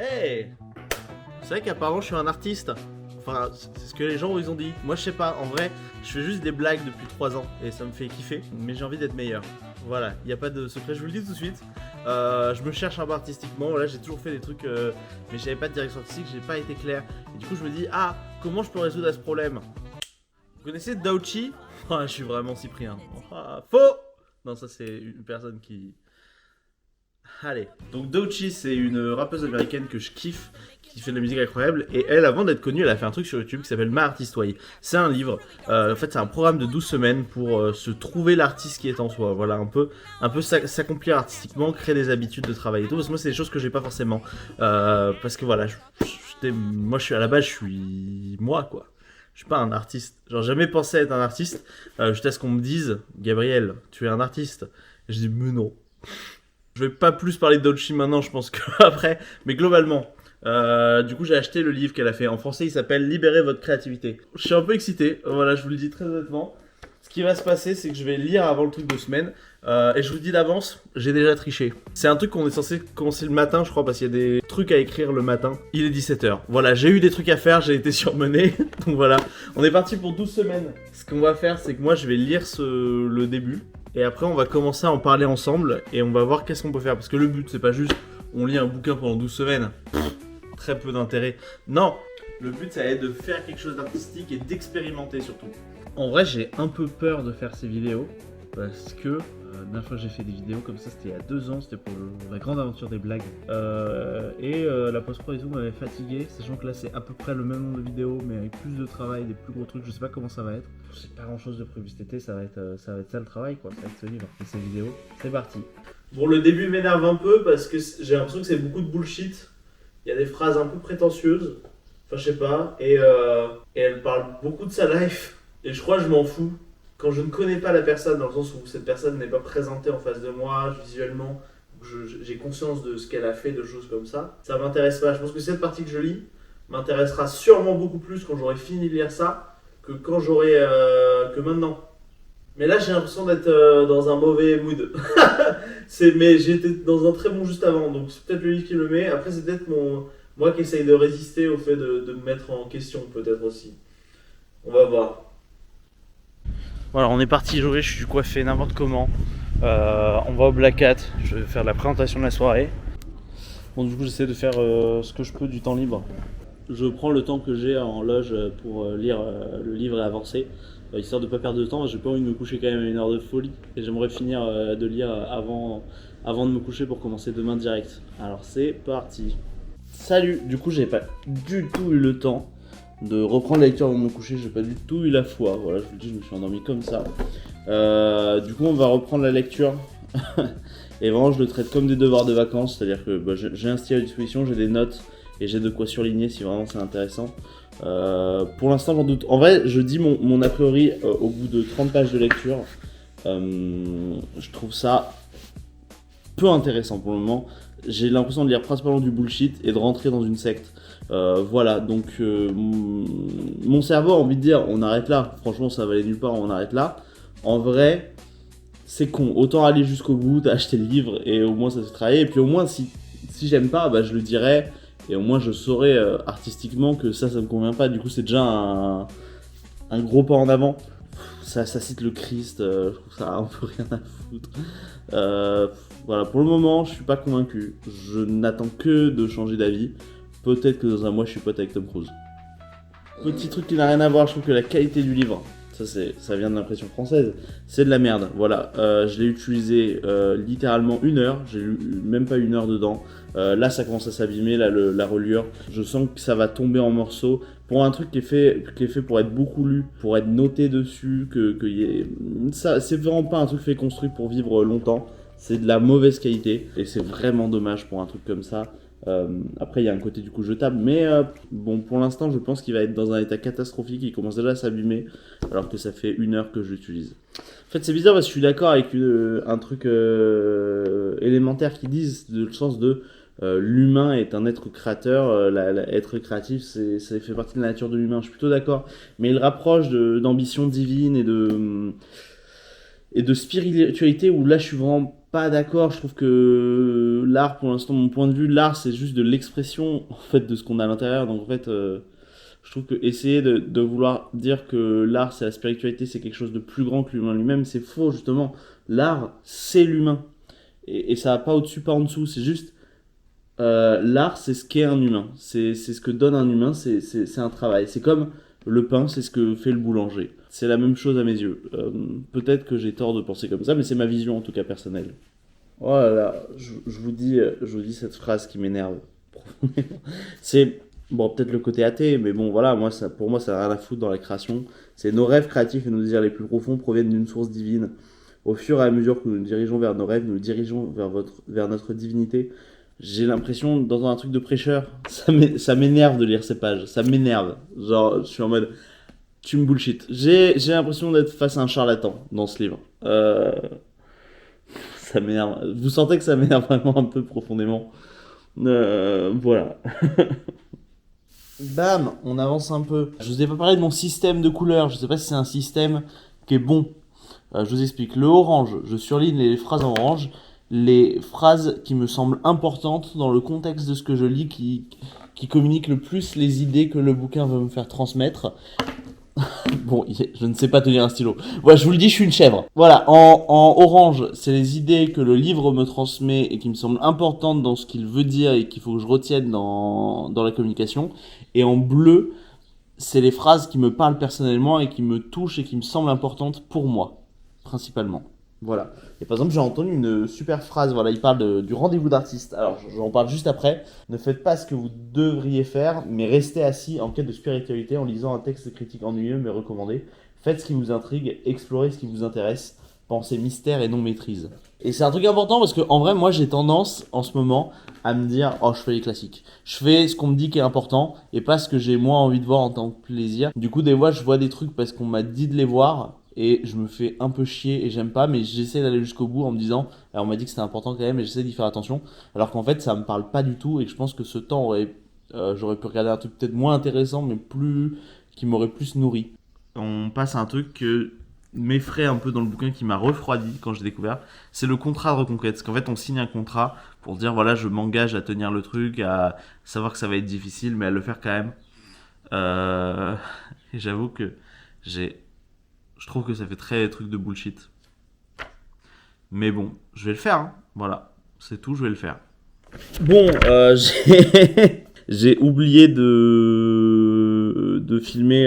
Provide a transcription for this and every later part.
Hey! C'est vrai qu'apparemment je suis un artiste. Enfin, c'est ce que les gens ils ont dit. Moi je sais pas, en vrai, je fais juste des blagues depuis 3 ans et ça me fait kiffer, mais j'ai envie d'être meilleur. Voilà, il n'y a pas de secret, je vous le dis tout de suite. Je me cherche un peu artistiquement, là j'ai toujours fait des trucs, mais j'avais pas de direction artistique, j'ai pas été clair. Et du coup je me dis, ah, comment je peux résoudre ce problème? Vous connaissez Daochi? Ah, je suis vraiment Cyprien. Ah, faux! Non, ça c'est une personne qui... Allez, donc Doechii, c'est une rappeuse américaine que je kiffe, qui fait de la musique incroyable, et elle, avant d'être connue, elle a fait un truc sur YouTube qui s'appelle My Artist Way. C'est un livre, en fait c'est un programme de 12 semaines pour se trouver l'artiste qui est en soi, voilà, un peu s'accomplir artistiquement, créer des habitudes de travail et tout, parce que moi c'est des choses que j'ai pas forcément, parce que voilà, moi je suis à la base, je suis moi quoi. Je suis pas un artiste, genre jamais pensé être un artiste, jusqu'à ce qu'on me dise, Gabriel, tu es un artiste. Et je dis, mais non. Je vais pas plus parler de Doechii maintenant, je pense qu'après, mais globalement. Du coup, j'ai acheté le livre qu'elle a fait. En français, il s'appelle Libérez votre créativité. Je suis un peu excité, voilà, je vous le dis très honnêtement. Ce qui va se passer, c'est que je vais lire avant le truc de semaine. Et je vous dis d'avance, j'ai déjà triché. C'est un truc qu'on est censé commencer le matin, je crois, parce qu'il y a des trucs à écrire le matin. Il est 17h. Voilà, j'ai eu des trucs à faire, j'ai été surmené. Donc voilà, on est parti pour 12 semaines. Ce qu'on va faire, c'est que moi, je vais lire le début. Et après, on va commencer à en parler ensemble. Et on va voir qu'est-ce qu'on peut faire. Parce que le but, c'est pas juste on lit un bouquin pendant 12 semaines. Très peu d'intérêt. Non, le but, ça va être de faire quelque chose d'artistique et d'expérimenter surtout. En vrai, j'ai un peu peur de faire ces vidéos parce que la dernière fois que j'ai fait des vidéos comme ça, c'était il y a 2 ans, c'était pour la grande aventure des blagues. La post-pro et tout m'avait fatigué, sachant que là c'est à peu près le même nombre de vidéos, mais avec plus de travail, des plus gros trucs, je sais pas comment ça va être. J'ai pas grand chose de prévu cet été, ça va être ça le travail quoi, ça va être ce livre et ces vidéos. C'est parti. Bon, le début m'énerve un peu parce que j'ai l'impression que c'est beaucoup de bullshit. Il y a des phrases un peu prétentieuses, enfin je sais pas, et elle parle beaucoup de sa life. Et je crois que je m'en fous. Quand je ne connais pas la personne, dans le sens où cette personne n'est pas présentée en face de moi visuellement, j'ai conscience de ce qu'elle a fait, de choses comme ça m'intéresse pas. Je pense que cette partie que je lis m'intéressera sûrement beaucoup plus quand j'aurai fini de lire ça que quand que maintenant. Mais là, j'ai l'impression d'être dans un mauvais mood. Mais j'étais dans un très bon juste avant, donc c'est peut-être le livre qui le met. Après, c'est peut-être moi qui essaye de résister au fait de me mettre en question, peut-être aussi. On va voir. Voilà, on est parti jouer, je suis coiffé n'importe comment. On va au Black Hat, je vais faire la présentation de la soirée. Bon, du coup, j'essaie de faire ce que je peux du temps libre. Je prends le temps que j'ai en loge pour lire le livre et avancer, histoire de ne pas perdre de temps. J'ai pas envie de me coucher quand même à une heure de folie et j'aimerais finir de lire avant de me coucher pour commencer demain direct. Alors, c'est parti. Salut, du coup, j'ai pas du tout eu le temps de reprendre la lecture avant de me coucher, j'ai pas du tout eu la foi, voilà, je vous le dis, je me suis endormi comme ça. Du coup, on va reprendre la lecture. Et vraiment, je le traite comme des devoirs de vacances, c'est-à-dire que j'ai un style à disposition, j'ai des notes et j'ai de quoi surligner si vraiment c'est intéressant. Pour l'instant, j'en doute. En vrai, je dis mon a priori au bout de 30 pages de lecture. Je trouve ça peu intéressant pour le moment. J'ai l'impression de lire principalement du bullshit et de rentrer dans une secte. Voilà, donc mon cerveau a envie de dire on arrête là, franchement ça va aller nulle part, on arrête là. En vrai, c'est con, autant aller jusqu'au bout, acheter le livre et au moins ça se fait travailler. Et puis au moins si j'aime pas, bah, je le dirai et au moins je saurai artistiquement que ça me convient pas. Du coup c'est déjà un gros pas en avant. Ça cite le Christ, je trouve ça un peu rien à foutre. Voilà, pour le moment je suis pas convaincu, je n'attends que de changer d'avis. Peut-être que dans un mois je suis pote avec Tom Cruise. Petit truc qui n'a rien à voir, je trouve que la qualité du livre, ça vient de l'impression française, c'est de la merde. Voilà, je l'ai utilisé littéralement 1 heure, j'ai lu même pas 1 heure dedans. Là ça commence à s'abîmer, là la reliure, je sens que ça va tomber en morceaux. Pour un truc qui est fait pour être beaucoup lu, pour être noté dessus, ça, c'est vraiment pas un truc fait construit pour vivre longtemps. C'est de la mauvaise qualité et c'est vraiment dommage pour un truc comme ça. Après il y a un côté du coup jetable, mais bon, pour l'instant je pense qu'il va être dans un état catastrophique, il commence déjà à s'abîmer alors que ça fait 1 heure que je l'utilise. En fait c'est bizarre parce que je suis d'accord avec un truc élémentaire qu'ils disent, de le sens de l'humain est un être créateur, être créatif ça fait partie de la nature de l'humain, je suis plutôt d'accord, mais il rapproche d'ambition divine et et de spiritualité où là je suis vraiment pas d'accord. Je trouve que l'art, pour l'instant, mon point de vue, l'art c'est juste de l'expression en fait de ce qu'on a à l'intérieur. Donc en fait, je trouve que essayer de vouloir dire que l'art c'est la spiritualité, c'est quelque chose de plus grand que l'humain lui-même, c'est faux justement. L'art c'est l'humain et ça va pas au-dessus, pas en dessous. C'est juste l'art c'est ce qu'est un humain, c'est ce que donne un humain, c'est un travail. C'est comme le pain, c'est ce que fait le boulanger. C'est la même chose à mes yeux. Peut-être que j'ai tort de penser comme ça, mais c'est ma vision en tout cas personnelle. Oh là là, je vous dis cette phrase qui m'énerve profondément. C'est, bon, peut-être le côté athée, mais bon, voilà, moi, ça, pour moi, ça n'a rien à foutre dans la création. C'est nos rêves créatifs et nos désirs les plus profonds proviennent d'une source divine. Au fur et à mesure que nous nous dirigeons vers nos rêves, nous nous dirigeons vers notre divinité. J'ai l'impression, dans un truc de prêcheur, ça m'énerve de lire ces pages. Ça m'énerve. Genre, je suis en mode, tu me bullshit. J'ai l'impression d'être face à un charlatan dans ce livre. Ça m'énerve. Vous sentez que ça m'énerve vraiment un peu profondément. Voilà. Bam, on avance un peu. Je vous ai pas parlé de mon système de couleurs. Je sais pas si c'est un système qui est bon. Je vous explique. Le orange, je surligne les phrases en orange. Les phrases qui me semblent importantes dans le contexte de ce que je lis, qui communiquent le plus les idées que le bouquin veut me faire transmettre. Bon, je ne sais pas tenir un stylo. Voilà, je vous le dis, je suis une chèvre. Voilà, en orange, c'est les idées que le livre me transmet et qui me semblent importantes dans ce qu'il veut dire et qu'il faut que je retienne dans la communication. Et en bleu, c'est les phrases qui me parlent personnellement et qui me touchent et qui me semblent importantes pour moi, principalement. Voilà. Et par exemple, j'ai entendu une super phrase. Voilà, il parle du rendez-vous d'artiste. Alors, j'en parle juste après. Ne faites pas ce que vous devriez faire, mais restez assis en quête de spiritualité en lisant un texte critique ennuyeux mais recommandé. Faites ce qui vous intrigue, explorez ce qui vous intéresse. Pensez mystère et non maîtrise. Et c'est un truc important parce que en vrai, moi, j'ai tendance en ce moment à me dire, oh, je fais les classiques. Je fais ce qu'on me dit qui est important et pas ce que j'ai moins envie de voir en tant que plaisir. Du coup, des fois, je vois des trucs parce qu'on m'a dit de les voir et je me fais un peu chier et j'aime pas, mais j'essaie d'aller jusqu'au bout en me disant, alors on m'a dit que c'était important quand même et j'essaie d'y faire attention, alors qu'en fait ça me parle pas du tout et que je pense que ce temps j'aurais pu regarder un truc peut-être moins intéressant mais qui m'aurait plus nourri. On passe à un truc que m'effraie un peu dans le bouquin, qui m'a refroidi quand j'ai découvert, c'est le contrat de reconquête. Parce qu'en fait on signe un contrat pour dire voilà, je m'engage à tenir le truc, à savoir que ça va être difficile mais à le faire quand même. Et j'avoue que je trouve que ça fait très truc de bullshit. Mais bon, je vais le faire. Hein. Voilà, c'est tout, je vais le faire. Bon, j'ai oublié de filmer.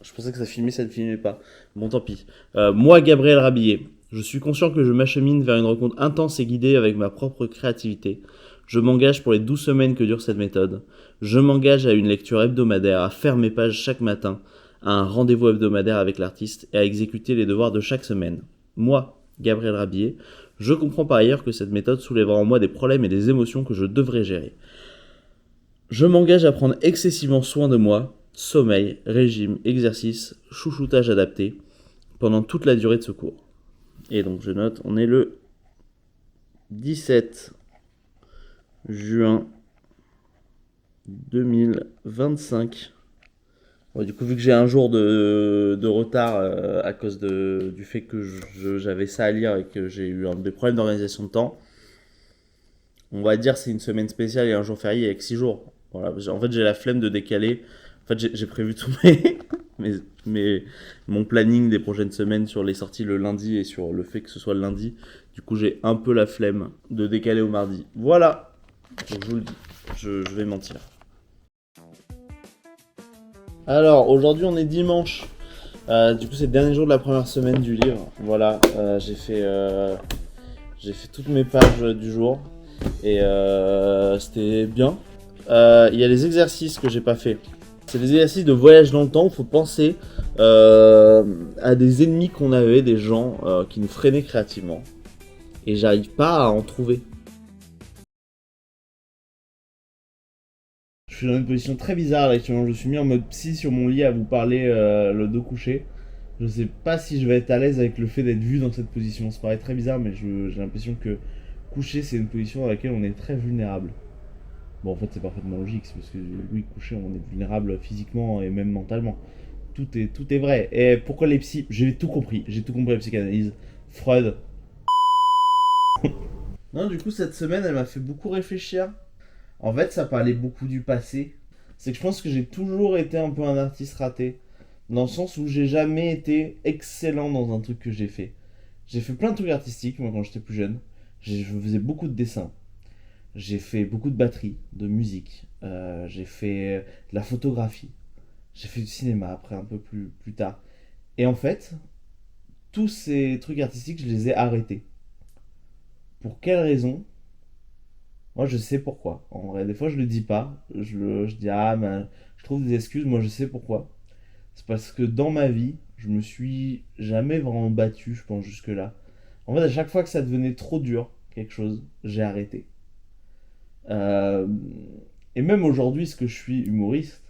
Je pensais que ça filmait, ça ne filmait pas. Bon, tant pis. Moi, Gabriel Rabillet, je suis conscient que je m'achemine vers une rencontre intense et guidée avec ma propre créativité. Je m'engage pour les 12 semaines que dure cette méthode. Je m'engage à une lecture hebdomadaire, à faire mes pages chaque matin, à un rendez-vous hebdomadaire avec l'artiste et à exécuter les devoirs de chaque semaine. Moi, Gabriel Rabillet, je comprends par ailleurs que cette méthode soulèvera en moi des problèmes et des émotions que je devrais gérer. Je m'engage à prendre excessivement soin de moi, sommeil, régime, exercice, chouchoutage adapté, pendant toute la durée de ce cours. Et donc je note, on est le 17 juin 2025. Bon, du coup, vu que j'ai un jour de retard à cause du fait que j'avais ça à lire et que j'ai eu des problèmes d'organisation de temps, on va dire c'est une semaine spéciale et un jour férié avec 6 jours. Voilà. En fait, j'ai la flemme de décaler. En fait, j'ai prévu tout mon planning des prochaines semaines sur les sorties le lundi et sur le fait que ce soit le lundi. Du coup, j'ai un peu la flemme de décaler au mardi. Voilà. Donc, je vous le dis, je vais mentir. Alors, aujourd'hui, on est dimanche. Du coup, c'est le dernier jour de la première semaine du livre. Voilà, j'ai fait toutes mes pages du jour. Et c'était bien. Il y a les exercices que j'ai pas fait. C'est des exercices de voyage dans le temps où il faut penser à des ennemis qu'on avait, des gens qui nous freinaient créativement. Et j'arrive pas à en trouver. Je suis dans une position très bizarre là, actuellement. Je suis mis en mode psy sur mon lit à vous parler le dos couché. Je sais pas si je vais être à l'aise avec le fait d'être vu dans cette position. Ça paraît très bizarre, mais j'ai l'impression que couché, c'est une position dans laquelle on est très vulnérable. Bon, en fait, c'est parfaitement logique, c'est parce que oui, couché, on est vulnérable physiquement et même mentalement. Tout est vrai. Et pourquoi les psys? J'ai tout compris à la psychanalyse. Freud. Non, du coup, cette semaine, elle m'a fait beaucoup réfléchir. En fait, ça parlait beaucoup du passé. C'est que je pense que j'ai toujours été un peu un artiste raté. Dans le sens où j'ai jamais été excellent dans un truc que j'ai fait. J'ai fait plein de trucs artistiques, moi, quand j'étais plus jeune. Je faisais beaucoup de dessins. J'ai fait beaucoup de batterie, de musique. J'ai fait de la photographie. J'ai fait du cinéma après, un peu plus tard. Et en fait, tous ces trucs artistiques, je les ai arrêtés. Pour quelle raison? Moi, je sais pourquoi. En vrai, des fois, je le dis pas. Je dis, ah, mais je trouve des excuses. Moi, je sais pourquoi. C'est parce que dans ma vie, je me suis jamais vraiment battu, je pense, jusque-là. En fait, à chaque fois que ça devenait trop dur, quelque chose, j'ai arrêté. Euh, et même aujourd'hui, ce que je suis humoriste,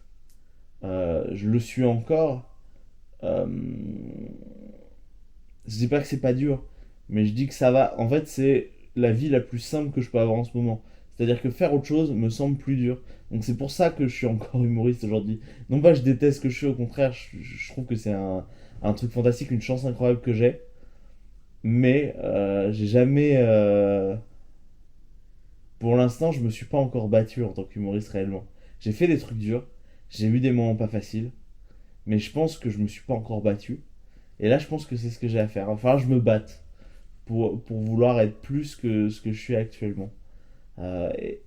je le suis encore. Euh, je dis pas que c'est pas dur, mais je dis que ça va. En fait, c'est la vie la plus simple que je peux avoir en ce moment. C'est-à-dire que faire autre chose me semble plus dur. Donc c'est pour ça que je suis encore humoriste aujourd'hui. Non pas je déteste ce que je fais, au contraire, je trouve que c'est un truc fantastique, une chance incroyable que j'ai. Mais j'ai jamais... Pour l'instant, je me suis pas encore battu en tant qu'humoriste réellement. J'ai fait des trucs durs, j'ai eu des moments pas faciles, mais je pense que je me suis pas encore battu. Et là, je pense que c'est ce que j'ai à faire. Enfin, je me batte pour vouloir être plus que ce que je suis actuellement.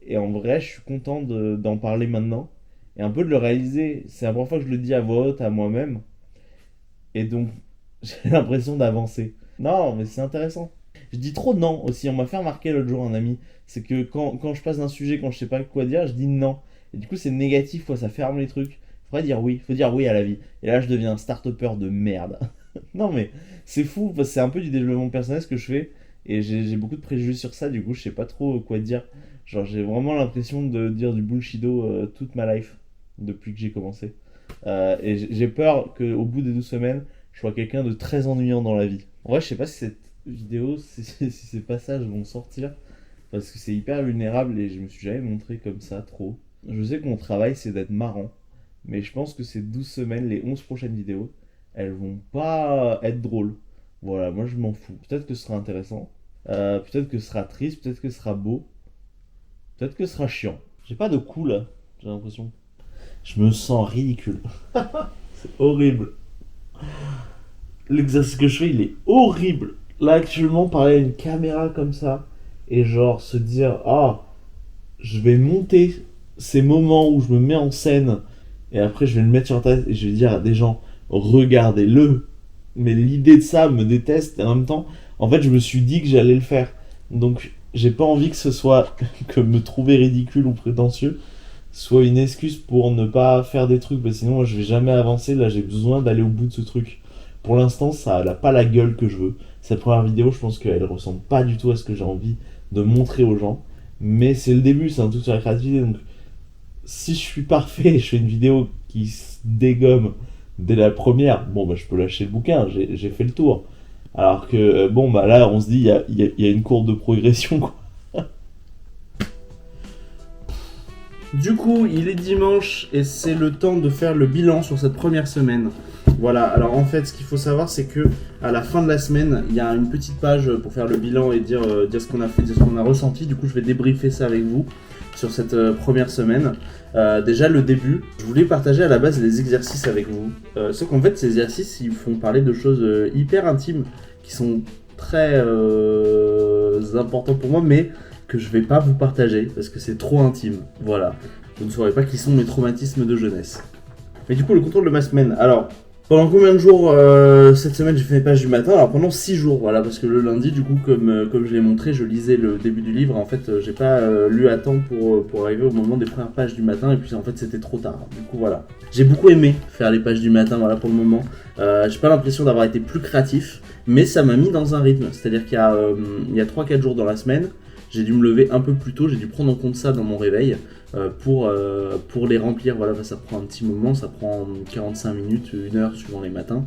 Et en vrai, je suis content d'en parler maintenant et un peu de le réaliser. C'est la première fois que je le dis à voix haute à moi-même. Et donc, j'ai l'impression d'avancer. Non, mais c'est intéressant. Je dis trop non aussi. On m'a fait remarquer l'autre jour un ami. C'est que quand je passe d'un sujet, quand je sais pas quoi dire, je dis non. Et du coup, c'est négatif, quoi. Ça ferme les trucs. Faudrait dire oui. Faut dire oui à la vie. Et là, je deviens un start-upper de merde. Non, mais c'est fou. Parce que c'est un peu du développement personnel ce que je fais. Et j'ai beaucoup de préjugés sur ça. Du coup, je sais pas trop quoi dire. Genre, j'ai vraiment l'impression de dire du bullshido toute ma life. Depuis que j'ai commencé. Et j'ai peur qu'au bout des 12 semaines, je sois quelqu'un de très ennuyant dans la vie. En vrai, je sais pas si cette vidéo, si ces passages vont sortir, parce que c'est hyper vulnérable et je me suis jamais montré comme ça trop. Je sais que mon travail, c'est d'être marrant, mais je pense que ces 12 semaines, les 11 prochaines vidéos, elles vont pas être drôles. Voilà, moi je m'en fous. Peut-être que ce sera intéressant, peut-être que ce sera triste, peut-être que ce sera beau, peut-être que ce sera chiant. J'ai pas de coup là, j'ai l'impression. Je me sens ridicule. C'est horrible. L'exercice que je fais, il est horrible. Là, actuellement, parler à une caméra comme ça, et genre se dire, ah, je vais monter ces moments où je me mets en scène, et après je vais le mettre sur tête, et je vais dire à des gens, regardez-le. Mais l'idée de ça me déteste, et en même temps, en fait, je me suis dit que j'allais le faire. Donc, j'ai pas envie que ce soit, que me trouver ridicule ou prétentieux, soit une excuse pour ne pas faire des trucs, parce que sinon, moi, je vais jamais avancer. Là, j'ai besoin d'aller au bout de ce truc. Pour l'instant, ça n'a pas la gueule que je veux. Cette première vidéo, je pense qu'elle ressemble pas du tout à ce que j'ai envie de montrer aux gens. Mais c'est le début, c'est un truc sur la créativité. Donc, si je suis parfait et je fais une vidéo qui se dégomme dès la première, bon, bah, je peux lâcher le bouquin, j'ai fait le tour. Alors que, bon, bah là, on se dit, il y a une courbe de progression, quoi. Du coup, il est dimanche et c'est le temps de faire le bilan sur cette première semaine. Voilà, alors en fait, ce qu'il faut savoir, c'est que à la fin de la semaine, il y a une petite page pour faire le bilan et dire ce qu'on a fait, dire ce qu'on a ressenti. Du coup, je vais débriefer ça avec vous sur cette première semaine. Déjà, le début, je voulais partager à la base des exercices avec vous. Sauf qu'en fait, ces exercices, ils font parler de choses hyper intimes qui sont très importants pour moi, mais que je vais pas vous partager parce que c'est trop intime. Voilà, vous ne saurez pas qui sont mes traumatismes de jeunesse. Mais du coup, le contrôle de ma semaine. Alors, pendant combien de jours cette semaine j'ai fait mes pages du matin? Alors pendant 6 jours, voilà, parce que le lundi, du coup, comme je l'ai montré, je lisais le début du livre. En fait, j'ai pas lu à temps pour arriver au moment des premières pages du matin, et puis en fait, c'était trop tard. Du coup, voilà. J'ai beaucoup aimé faire les pages du matin, voilà, pour le moment. J'ai pas l'impression d'avoir été plus créatif, mais ça m'a mis dans un rythme. C'est-à-dire qu'il y a 3-4 jours dans la semaine, j'ai dû me lever un peu plus tôt, j'ai dû prendre en compte ça dans mon réveil pour les remplir. Voilà, ça prend un petit moment, ça prend 45 minutes, 1 heure suivant les matins.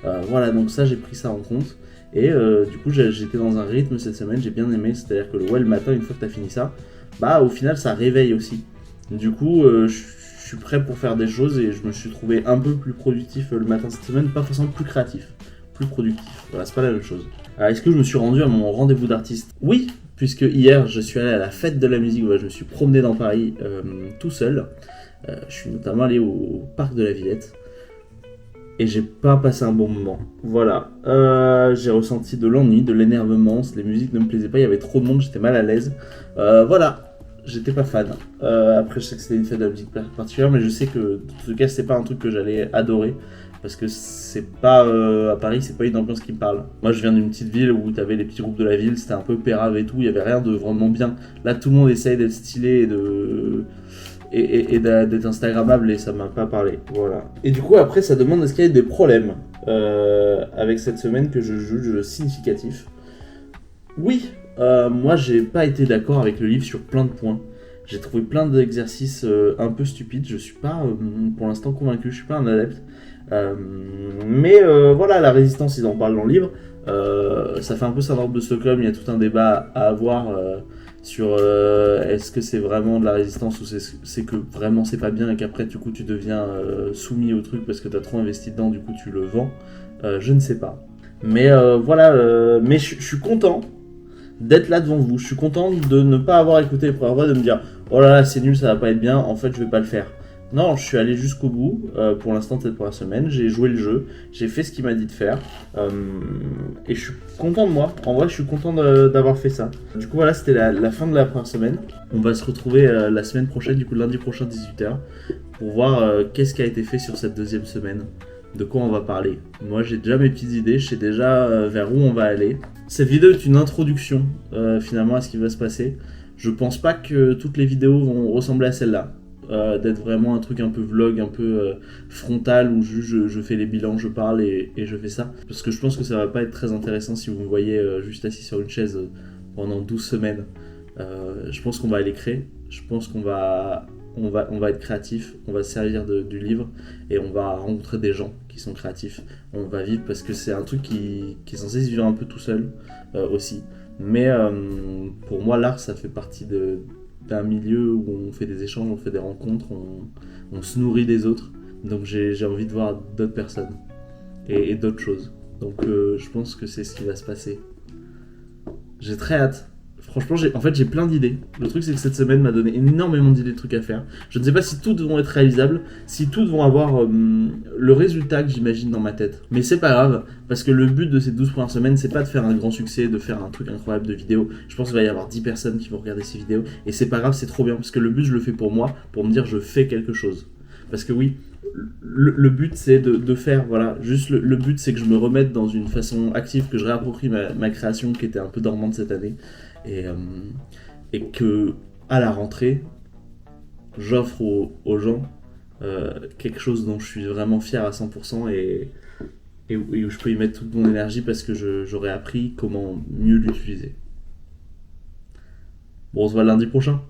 Voilà, donc ça j'ai pris ça en compte. Et du coup j'étais dans un rythme cette semaine, j'ai bien aimé, c'est-à-dire que le matin, une fois que tu as fini ça, bah au final ça réveille aussi. Du coup je suis prêt pour faire des choses et je me suis trouvé un peu plus productif le matin cette semaine, pas forcément plus créatif, plus productif. Voilà, c'est pas la même chose. Est-ce que je me suis rendu à mon rendez-vous d'artiste? Oui, puisque hier je suis allé à la fête de la musique, je me suis promené dans Paris tout seul. Je suis notamment allé au parc de la Villette et j'ai pas passé un bon moment. Voilà, j'ai ressenti de l'ennui, de l'énervement, les musiques ne me plaisaient pas, il y avait trop de monde, j'étais mal à l'aise. Voilà, j'étais pas fan. Après, je sais que c'était une fête de la musique particulière, mais je sais que en tout cas, c'est pas un truc que j'allais adorer. Parce que c'est pas à Paris, c'est pas une ambiance qui me parle. Moi, je viens d'une petite ville où t'avais les petits groupes de la ville, c'était un peu pérave et tout, il y avait rien de vraiment bien. Là, tout le monde essaye d'être stylé et d'être instagrammable et ça m'a pas parlé. Voilà. Et du coup, après, ça demande est-ce qu'il y a des problèmes avec cette semaine que je juge significatifs. Oui, moi, j'ai pas été d'accord avec le livre sur plein de points. J'ai trouvé plein d'exercices un peu stupides. Je suis pas pour l'instant convaincu, je suis pas un adepte. Mais voilà, la résistance, ils en parlent dans le livre. Ça fait un peu syndrome de Stockholm. Il y a tout un débat à avoir sur est-ce que c'est vraiment de la résistance ou c'est que vraiment c'est pas bien et qu'après du coup tu deviens soumis au truc parce que t'as trop investi dedans, du coup tu le vends. Je ne sais pas. Mais voilà, mais je suis content d'être là devant vous. Je suis content de ne pas avoir écouté les premières fois, de me dire oh là là c'est nul, ça va pas être bien, en fait je vais pas le faire. Non, je suis allé jusqu'au bout pour l'instant de cette première semaine, j'ai joué le jeu, j'ai fait ce qu'il m'a dit de faire et je suis content de moi. En vrai, je suis content d'avoir fait ça. Du coup, voilà, c'était la fin de la première semaine. On va se retrouver la semaine prochaine, du coup lundi prochain 18h, pour voir qu'est-ce qui a été fait sur cette deuxième semaine, de quoi on va parler. Moi, j'ai déjà mes petites idées, je sais déjà vers où on va aller. Cette vidéo est une introduction finalement à ce qui va se passer. Je pense pas que toutes les vidéos vont ressembler à celle-là. D'être vraiment un truc un peu vlog, un peu frontal où je fais les bilans, je parle et je fais ça. Parce que je pense que ça va pas être très intéressant si vous me voyez juste assis sur une chaise pendant 12 semaines. Je pense qu'on va aller créer, je pense qu'on va, on va être créatif, on va se servir du livre et on va rencontrer des gens qui sont créatifs. On va vivre parce que c'est un truc qui est censé se vivre un peu tout seul aussi. Mais pour moi, l'art, ça fait partie d'un milieu où on fait des échanges, on fait des rencontres, on se nourrit des autres. Donc j'ai envie de voir d'autres personnes et d'autres choses. Donc je pense que c'est ce qui va se passer. J'ai très hâte. Franchement, j'ai plein d'idées. Le truc, c'est que cette semaine m'a donné énormément d'idées de trucs à faire. Je ne sais pas si toutes vont être réalisables, si toutes vont avoir le résultat que j'imagine dans ma tête. Mais c'est pas grave, parce que le but de ces 12 premières semaines, c'est pas de faire un grand succès, de faire un truc incroyable de vidéo. Je pense qu'il va y avoir 10 personnes qui vont regarder ces vidéos. Et c'est pas grave, c'est trop bien, parce que le but, je le fais pour moi, pour me dire je fais quelque chose. Parce que oui, le but c'est de faire, voilà, juste le but c'est que je me remette dans une façon active, que je réapproprie ma création qui était un peu dormante cette année et que à la rentrée j'offre aux gens quelque chose dont je suis vraiment fier à 100% et où je peux y mettre toute mon énergie parce que j'aurais appris comment mieux l'utiliser. Bon, on se voit lundi prochain.